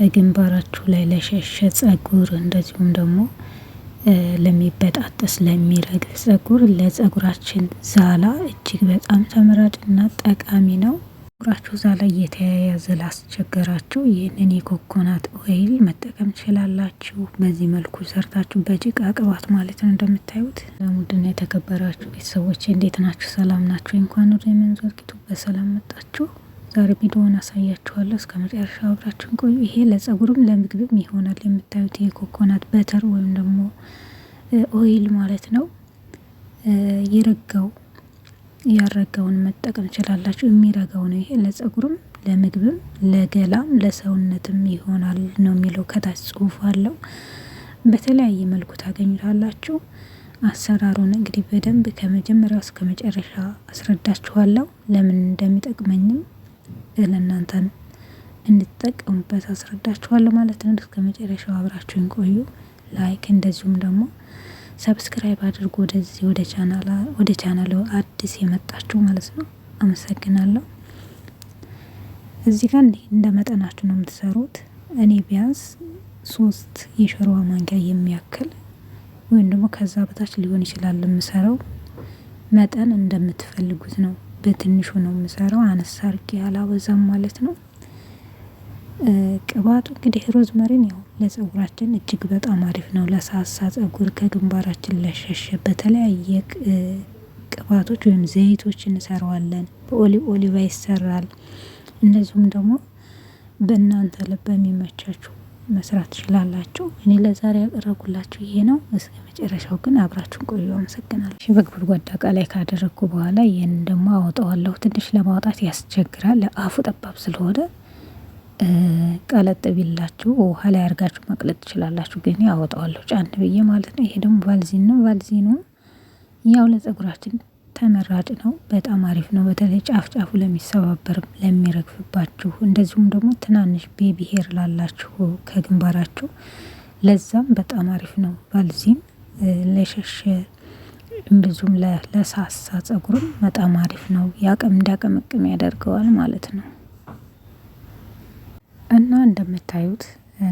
ከግንባራችሁ ላይ ለሸሸ ጸጉር እንደዚሁም ደግሞ ለሚበጣጠስ ለሚረግፍ ጸጉር ለጸጉራችን ዛላ እጅግ በጣም ተመራጭና ጠቃሚ ነው። ጸጉራችሁ ዛላ እየተያያዘ ላስቸገራችሁ ይህንን የኮኮናት ኦይል መጠቀም ትችላላችሁ። በዚህ መልኩ ሰርታችሁ በጭቃ ቅባት ማለት ነው። እንደምታዩት ለሙድና የተከበራችሁ ቤተሰቦች እንዴት ናችሁ? ሰላም ናችሁ? እንኳን ወደ መንዞር ዩቲዩብ በሰላም መጣችሁ። ዛሬ ቪዲዮውን አሳያችኋለሁ። እስከ መጨረሻ አብራችሁን ቆዩ። ይሄ ለጸጉርም ለምግብም ይሆናል። የምታዩት የኮኮናት በተር ወይም ደግሞ ኦይል ማለት ነው። ያረጋውን መጠቀም ትችላላችሁ። የሚረጋው ነው። ይሄ ለጸጉርም ለምግብም ለገላም ለሰውነትም ይሆናል ነው የሚለው ከታች ጽሁፍ አለው። በተለያየ መልኩ ታገኙታላችሁ። አሰራሩን እንግዲህ በደንብ ከመጀመሪያው እስከ መጨረሻ አስረዳችኋለሁ። ለምን እንደሚጠቅመኝም ለእናንተም እንድትጠቀሙበት አስረዳችኋለሁ ማለት ነው። እስከ መጨረሻው አብራችሁን ቆዩ። ላይክ እንደዚሁም ደግሞ ሰብስክራይብ አድርጉ። ወደ ቻናሉ አዲስ የመጣችሁ ማለት ነው። አመሰግናለሁ። እዚህ ጋር እንደ መጠናችሁ ነው የምትሰሩት። እኔ ቢያንስ 3 የሾርባ ማንኪያ የሚያክል ወይም ደግሞ ከዛ በታች ሊሆን ይችላል የምሰራው። መጠን እንደምትፈልጉት ነው። በትንሹ ነው የምሰራው። አነስ አድርጌ አላበዛም ማለት ነው። ቅባቱ እንግዲህ ሮዝመሪን ያው ለጸጉራችን እጅግ በጣም አሪፍ ነው። ለሳሳ ጸጉር ከግንባራችን ለሸሸ በተለያየ ቅባቶች ወይም ዘይቶች እንሰራዋለን። በኦሊቫ ይሰራል። እንደዚሁም ደግሞ በእናንተ ልብ በሚመቻችሁ መስራት ትችላላችሁ። እኔ ለዛሬ ያቀረብኩላችሁ ይሄ ነው። እስከ መጨረሻው ግን አብራችሁን ቆዩ። አመሰግናለሁ። በጎድጓዳ እቃ ላይ ካደረግኩ በኋላ ይህን ደግሞ አወጣዋለሁ። ትንሽ ለማውጣት ያስቸግራል። አፉ ጠባብ ስለሆነ ቀለጥ ቢላችሁ ውሃ ላይ አድርጋችሁ መቅለጥ ትችላላችሁ። ግን ያወጣዋለሁ ጫን ብዬ ማለት ነው። ይሄ ደግሞ ቫልዚን ነው። ቫልዚኑ ያው ለጸጉራችን ተመራጭ ነው። በጣም አሪፍ ነው። በተለይ ጫፍ ጫፉ ለሚሰባበር ለሚረግፍባችሁ፣ እንደዚሁም ደግሞ ትናንሽ ቤቢ ሄር ላላችሁ ከግንባራችሁ ለዛም በጣም አሪፍ ነው። ቫልዚን ለሸሸ ብዙም ለሳሳ ጸጉርም በጣም አሪፍ ነው። እንዳቀመቅም ያደርገዋል ማለት ነው። እና እንደምታዩት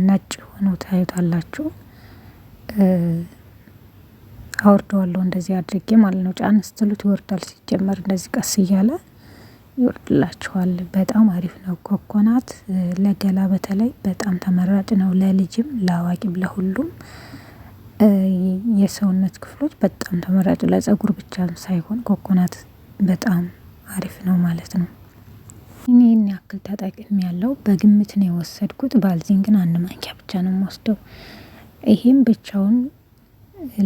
ነጭ ሆኖ ታዩታላችሁ። አወርደዋለሁ እንደዚህ አድርጌ ማለት ነው። ጫን ስትሉት ይወርዳል። ሲጀመር እንደዚህ ቀስ እያለ ይወርድላችኋል። በጣም አሪፍ ነው። ኮኮናት ለገላ በተለይ በጣም ተመራጭ ነው። ለልጅም ለአዋቂም ለሁሉም የሰውነት ክፍሎች በጣም ተመራጭ፣ ለጸጉር ብቻ ሳይሆን ኮኮናት በጣም አሪፍ ነው ማለት ነው። እኔን ያክል ተጠቅሜ ያለው በግምት ነው የወሰድኩት። ቫልዚን ግን 1 ማንኪያ ብቻ ነው የምወስደው። ይሄም ብቻውን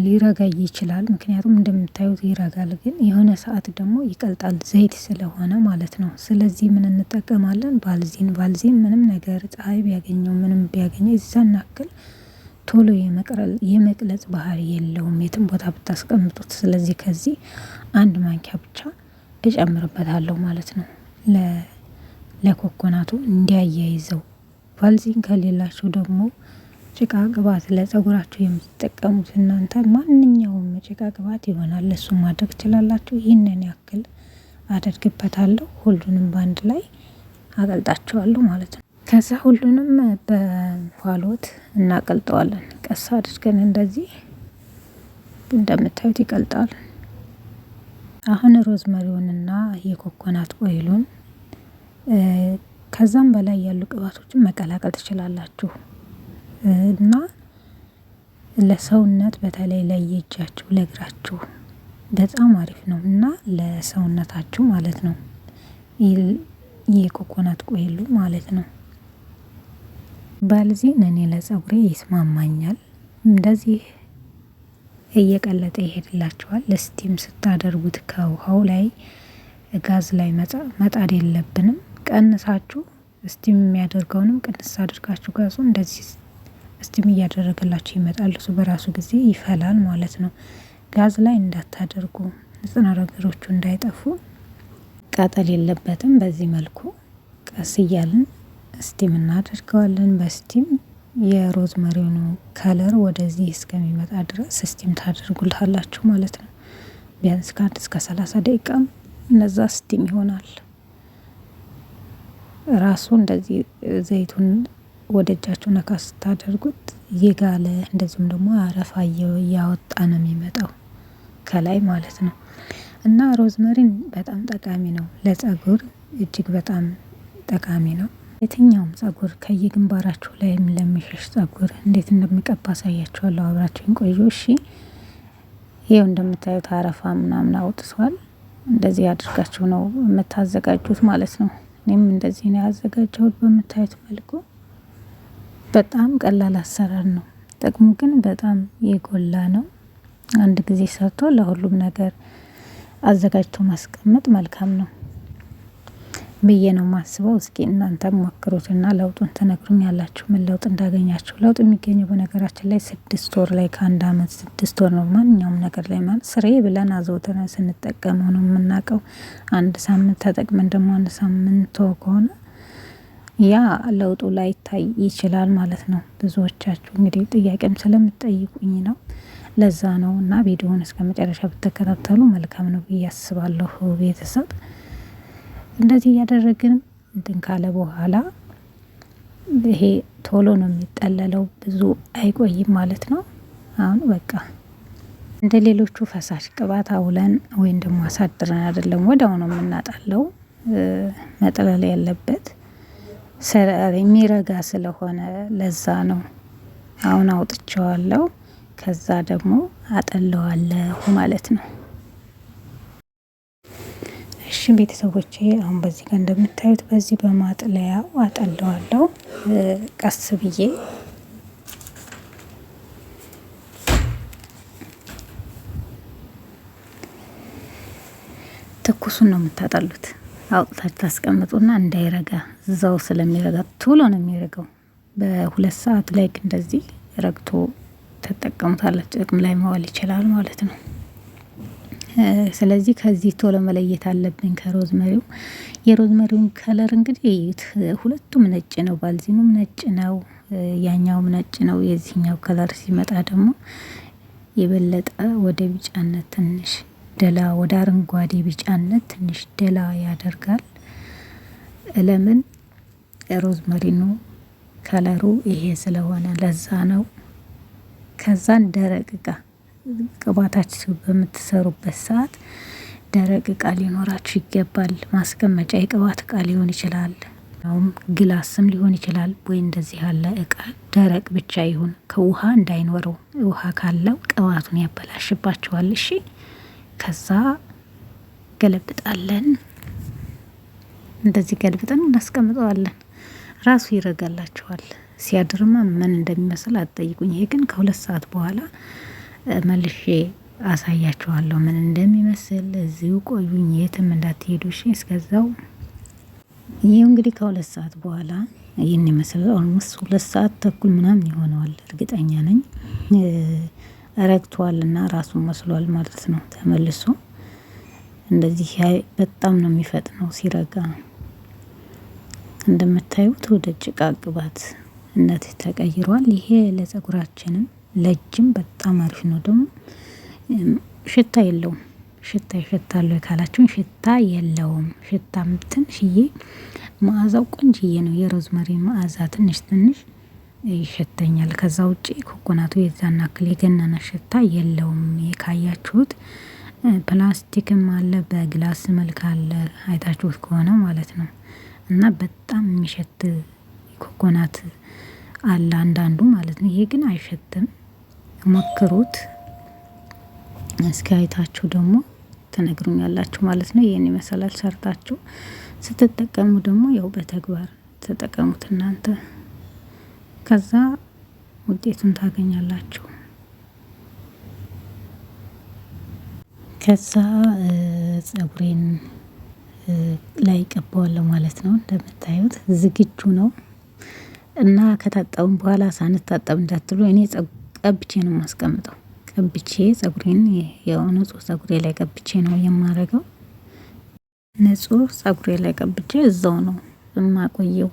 ሊረጋ ይችላል። ምክንያቱም እንደምታዩት ይረጋል፣ ግን የሆነ ሰዓት ደግሞ ይቀልጣል፣ ዘይት ስለሆነ ማለት ነው። ስለዚህ ምን እንጠቀማለን? ቫልዚን ምንም ነገር ፀሐይ ቢያገኘው ምንም ቢያገኘው እዛን ያክል ቶሎ የመቅለጽ ባህሪ የለውም የትም ቦታ ብታስቀምጡት። ስለዚህ ከዚህ 1 ማንኪያ ብቻ እጨምርበታለሁ ማለት ነው ለኮኮናቱ እንዲያያይዘው። ቫልዚን ከሌላችሁ ደግሞ ጭቃ ቅባት ለጸጉራችሁ የምትጠቀሙት እናንተ ማንኛውም ጭቃ ቅባት ይሆናል፣ እሱ ማድረግ ትችላላችሁ። ይህንን ያክል አደርግበታለሁ። ሁሉንም በአንድ ላይ አቀልጣቸዋለሁ ማለት ነው። ከዛ ሁሉንም በኋሎት እናቀልጠዋለን። ቀስ አድርገን እንደዚህ እንደምታዩት ይቀልጣል። አሁን ሮዝመሪውንና የኮኮናት ኦይሉን ከዛም በላይ ያሉ ቅባቶችን መቀላቀል ትችላላችሁ። እና ለሰውነት በተለይ ለየእጃችሁ ለእግራችሁ በጣም አሪፍ ነው እና ለሰውነታችሁ ማለት ነው። የኮኮናት ኦይሉ ማለት ነው። ቫልዚን እኔ ለጸጉሬ ይስማማኛል። እንደዚህ እየቀለጠ ይሄድላችኋል። ስቲም ስታደርጉት ከውሃው ላይ ጋዝ ላይ መጣድ የለብንም። ቀንሳችሁ ስቲም የሚያደርገውንም ቅንስ አድርጋችሁ ጋዙ እንደዚህ ስቲም እያደረገላችሁ ይመጣል። እሱ በራሱ ጊዜ ይፈላል ማለት ነው። ጋዝ ላይ እንዳታደርጉ፣ ንጥረ ነገሮቹ እንዳይጠፉ። ቃጠል የለበትም። በዚህ መልኩ ቀስ እያልን ስቲም እናደርገዋለን። በስቲም የሮዝመሪውን ከለር ወደዚህ እስከሚመጣ ድረስ ስቲም ታደርጉልታላችሁ ማለት ነው። ቢያንስ ከ1 እስከ 30 ደቂቃም እነዛ ስቲም ይሆናል። ራሱ እንደዚህ ዘይቱን ወደ እጃችሁ ነካ ስታደርጉት የጋለ እንደዚሁም ደግሞ አረፋ እያወጣ ነው የሚመጣው ከላይ ማለት ነው። እና ሮዝመሪን በጣም ጠቃሚ ነው ለጸጉር እጅግ በጣም ጠቃሚ ነው። የትኛውም ጸጉር ከየግንባራችሁ ላይም ለሚሸሽ ጸጉር እንዴት እንደሚቀባ አሳያችኋለሁ። አብራችሁን ቆዩ እሺ። ይሄው እንደምታዩት አረፋ ምናምን አውጥቷል። እንደዚህ አድርጋችሁ ነው የምታዘጋጁት ማለት ነው። እኔም እንደዚህ ነው ያዘጋጀሁት በምታዩት መልኩ። በጣም ቀላል አሰራር ነው። ጥቅሙ ግን በጣም የጎላ ነው። አንድ ጊዜ ሰርቶ ለሁሉም ነገር አዘጋጅቶ ማስቀመጥ መልካም ነው ብዬ ነው ማስበው። እስኪ እናንተም ሞክሩትና ለውጡን ትነግሩኛላችሁ ምን ለውጥ እንዳገኛችሁ። ለውጥ የሚገኘው በነገራችን ላይ 6 ወር ላይ ከ1 አመት 6 ወር ነው። ማንኛውም ነገር ላይ ማለት ስሬ ብለን አዘውተን ስንጠቀመው ነው የምናውቀው። 1 ሳምንት ተጠቅመን ደግሞ 1 ሳምንት ከሆነ ያ ለውጡ ላይ ታይ ይችላል ማለት ነው። ብዙዎቻችሁ እንግዲህ ጥያቄም ስለምትጠይቁኝ ነው። ለዛ ነው እና ቪዲዮውን እስከ መጨረሻ ብትከታተሉ መልካም ነው ብዬ አስባለሁ። ቤተሰብ እንደዚህ እያደረግን እንትን ካለ በኋላ ይሄ ቶሎ ነው የሚጠለለው፣ ብዙ አይቆይም ማለት ነው። አሁን በቃ እንደ ሌሎቹ ፈሳሽ ቅባት አውለን ወይም ደግሞ አሳድረን አይደለም ወዲያው ነው የምናጣለው። መጠለል ያለበት የሚረጋ ስለሆነ ለዛ ነው። አሁን አውጥቼዋለሁ። ከዛ ደግሞ አጠለዋለሁ ማለት ነው። እሺ ቤተሰቦቼ አሁን በዚህ ጋር እንደምታዩት በዚህ በማጥለያው አጠለዋለሁ ቀስ ብዬ። ትኩሱን ነው የምታጠሉት። አውጥታችሁ ታስቀምጡና እንዳይረጋ እዛው ስለሚረጋ ቶሎ ነው የሚረጋው። በ2 ሰዓት ላይ እንደዚህ ረግቶ ተጠቀሙታላችሁ። ጥቅም ላይ መዋል ይችላል ማለት ነው። ስለዚህ ከዚህ ቶሎ መለየት አለብን ከሮዝመሪው። የሮዝመሪውን ከለር እንግዲህ ሁለቱም ነጭ ነው፣ ባልዚኑም ነጭ ነው፣ ያኛውም ነጭ ነው። የዚህኛው ከለር ሲመጣ ደግሞ የበለጠ ወደ ቢጫነት ትንሽ ደላ፣ ወደ አረንጓዴ ቢጫነት ትንሽ ደላ ያደርጋል። ለምን ሮዝመሪኑ ከለሩ ይሄ ስለሆነ ለዛ ነው። ከዛን ደረቅ እቃ ቅባታችሁ በምትሰሩበት ሰዓት ደረቅ እቃ ሊኖራችሁ ይገባል። ማስቀመጫ የቅባት እቃ ሊሆን ይችላል፣ ግላስም ሊሆን ይችላል። ወይ እንደዚህ ያለ እቃ ደረቅ ብቻ ይሁን፣ ከውሃ እንዳይኖረው። ውሃ ካለው ቅባቱን ያበላሽባችኋል። እሺ ከዛ ገለብጣለን። እንደዚህ ገልብጠን እናስቀምጠዋለን። ራሱ ይረጋላችኋል። ሲያድርማ ምን እንደሚመስል አትጠይቁኝ። ይሄ ግን ከ2 ሰዓት በኋላ መልሼ አሳያችኋለሁ ምን እንደሚመስል። እዚሁ ቆዩኝ፣ የትም እንዳትሄዱ እሺ። እስከዛው ይሄው እንግዲህ ከ2 ሰዓት በኋላ ይህን ይመስላል። ኦልሞስት 2 ሰዓት ተኩል ምናምን ይሆነዋል እርግጠኛ ነኝ። ረግቷልና ራሱን መስሏል ማለት ነው። ተመልሶ እንደዚህ በጣም ነው የሚፈጥነው ሲረጋ። እንደምታዩት ወደ ጭቃ ቅባትነት ተቀይሯል። ይሄ ለጸጉራችንም ለእጅም በጣም አሪፍ ነው። ደግሞ ሽታ የለውም። ሽታ ይሸታል ካላችሁን ሽታ የለውም። ሽታም ትንሽዬ፣ መዓዛው ቆንጅዬ ነው። የሮዝመሪ መዓዛ ትንሽ ይሸተኛል። ከዛ ውጪ ኮኮናቱ የዛን ያክል የገነነ ሽታ የለውም። ካያችሁት ፕላስቲክም አለ፣ በግላስ መልክ አለ፣ አይታችሁት ከሆነ ማለት ነው። እና በጣም የሚሸት ኮኮናት አለ አንዳንዱ ማለት ነው። ይሄ ግን አይሸትም። ሞክሩት እስኪ አይታችሁ ደግሞ ትነግሩኛላችሁ ማለት ነው። ይሄን ይመስላል። ሰርታችሁ ስትጠቀሙ ደግሞ ያው በተግባር ተጠቀሙት እናንተ። ከዛ ውጤቱን ታገኛላችሁ። ከዛ ጸጉሬን ላይ ቀባዋለሁ ማለት ነው። እንደምታዩት ዝግጁ ነው። እና ከታጠብን በኋላ ሳንታጠብ እንዳትሉ፣ እኔ ቀብቼ ነው የማስቀምጠው። ቀብቼ ጸጉሬን ያው ንጹህ ጸጉሬ ላይ ቀብቼ ነው የማረገው። ንጹህ ጸጉሬ ላይ ቀብቼ እዛው ነው የማቆየው።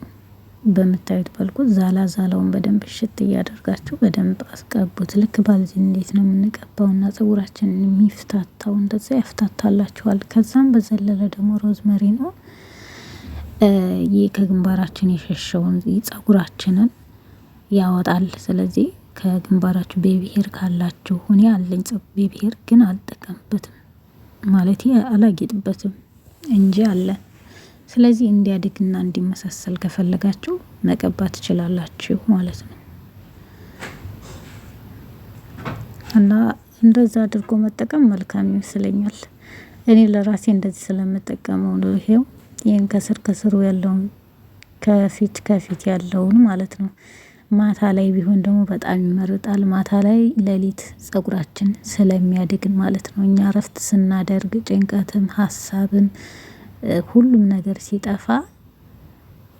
በምታዩት መልኩ ዛላውን በደንብ እሽት እያደርጋችሁ በደንብ አስቀቡት። ልክ ባልዚን እንዴት ነው የምንቀባውና ጸጉራችን የሚፍታታው እንደዛ ያፍታታላችኋል። ከዛም በዘለለ ደግሞ ሮዝመሪ ነው ይህ ከግንባራችን የሸሸውን ጸጉራችንን ያወጣል። ስለዚህ ከግንባራችሁ ቤቢ ሄር ካላችሁ፣ እኔ አለኝ ቤቢ ሄር ግን አልጠቀምበትም ማለት አላጌጥበትም እንጂ አለ። ስለዚህ እንዲያድግና እንዲመሳሰል ከፈለጋችሁ መቀባት ትችላላችሁ ማለት ነው። እና እንደዛ አድርጎ መጠቀም መልካም ይመስለኛል። እኔ ለራሴ እንደዚህ ስለምጠቀመው ነው። ይሄው ይሄን ከስሩ ያለውን ከፊት ያለውን ማለት ነው። ማታ ላይ ቢሆን ደግሞ በጣም ይመርጣል። ማታ ላይ ሌሊት ጸጉራችን ስለሚያድግ ማለት ነው። እኛ እረፍት ስናደርግ ጭንቀትም ሀሳብም ሁሉም ነገር ሲጠፋ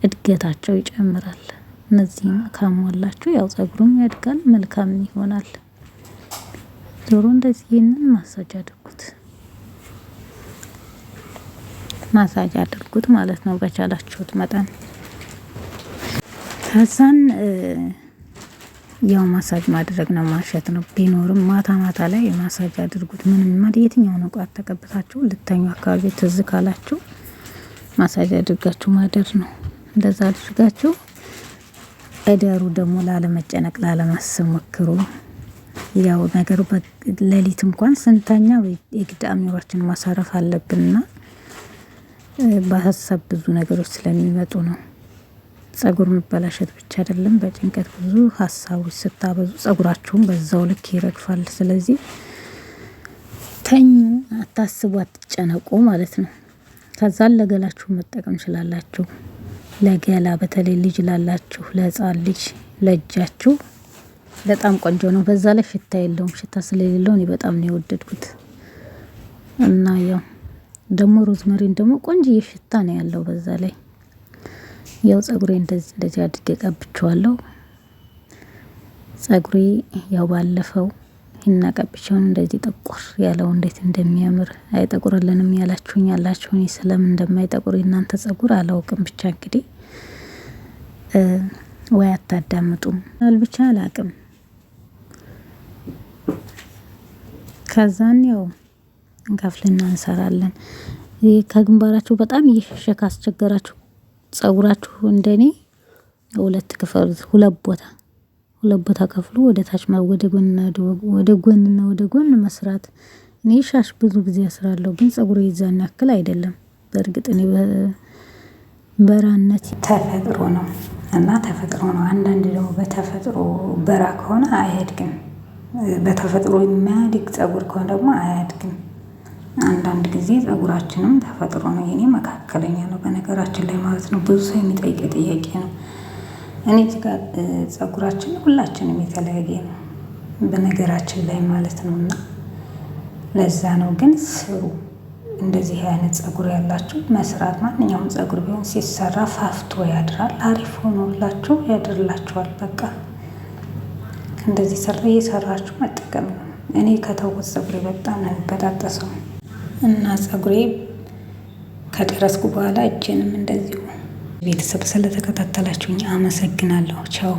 እድገታቸው ይጨምራል። እነዚህን ካሟላችሁ ያው ጸጉሩም ያድጋል፣ መልካም ይሆናል። ዞሮ እንደዚህ ይሄንን ማሳጅ አድርጉት ማለት ነው በቻላችሁት መጠን። ከዛን ያው ማሳጅ ማድረግ ነው፣ ማሸት ነው። ቢኖርም ማታ ላይ ማሳጅ አድርጉት። ምንም የትኛውን ቋት ተቀብታችሁ ልተኙ አካባቢ ትዝ ካላችሁ ማሳጅ አድርጋችሁ ማደር ነው። እንደዛ አድርጋችሁ እደሩ። ደግሞ ላለመጨነቅ ላለማሰብ ሞክሩ። ያው ነገሩ ሌሊት እንኳን ስንተኛ የግድ አእምሯችን ማሳረፍ አለብንና በሀሳብ ብዙ ነገሮች ስለሚመጡ ነው። ጸጉር መበላሸት ብቻ አይደለም፣ በጭንቀት ብዙ ሀሳቦች ስታበዙ ጸጉራችሁም በዛው ልክ ይረግፋል። ስለዚህ ተኙ፣ አታስቡ፣ አትጨነቁ ማለት ነው። ከዛን ለገላችሁ መጠቀም ትችላላችሁ። ለገላ በተለይ ልጅ ላላችሁ፣ ለህፃን ልጅ ለእጃችሁ በጣም ቆንጆ ነው። በዛ ላይ ሽታ የለውም። ሽታ ስለሌለው እኔ በጣም ነው የወደድኩት። እና ያው ደግሞ ሮዝመሪን ደግሞ ቆንጆ ሽታ ነው ያለው። በዛ ላይ ያው ጸጉሬ እንደዚህ አድርጌ ቀብቼዋለሁ። ጸጉሬ ያው ባለፈው ይናቀብቻውን እንደዚህ ጠቆር ያለው እንዴት እንደሚያምር አይጠቁርልንም ያላችሁኝ ያላችሁ፣ እኔ ስለምን እንደማይጠቁር እናንተ ጸጉር አላውቅም። ብቻ እንግዲህ ወይ አታዳምጡም ብቻ አላውቅም። ከዛን ያው እንከፍልና እንሰራለን። ከግንባራችሁ በጣም እየሸሸ ካስቸገራችሁ ጸጉራችሁ እንደኔ ሁለት ቦታ ከፍሉ ወደ ታች ወደ ጎን መስራት። እኔ ሻሽ ብዙ ጊዜ አስራለሁ፣ ግን ጸጉሬ ይዛን ያክል አይደለም። በእርግጥ እኔ በራነት ተፈጥሮ ነው እና ተፈጥሮ ነው። አንዳንድ ደግሞ በተፈጥሮ በራ ከሆነ አያድግም። በተፈጥሮ የሚያድግ ጸጉር ከሆነ ደግሞ አያድግም። አንዳንድ ጊዜ ጸጉራችንም ተፈጥሮ ነው። የኔ መካከለኛ ነው በነገራችን ላይ ማለት ነው። ብዙ ሰው የሚጠይቅ ጥያቄ ነው። እኔ ጋር ጸጉራችን ሁላችንም የተለያየ ነው በነገራችን ላይ ማለት ነው። እና ለዛ ነው ግን ስሩ። እንደዚህ አይነት ጸጉር ያላችሁ መስራት፣ ማንኛውም ጸጉር ቢሆን ሲሰራ ፋፍቶ ያድራል። አሪፍ ሆኖላችሁ ያድርላችኋል። በቃ እንደዚህ እየሰራችሁ መጠቀም ነው። እኔ ከተውኩት ጸጉሬ በጣም ነው የሚበጣጠሰው እና ጸጉሬ ከጨረስኩ በኋላ እጄንም እንደዚሁ። ቤተሰብ ስለተከታተላችሁኝ አመሰግናለሁ። ቻው።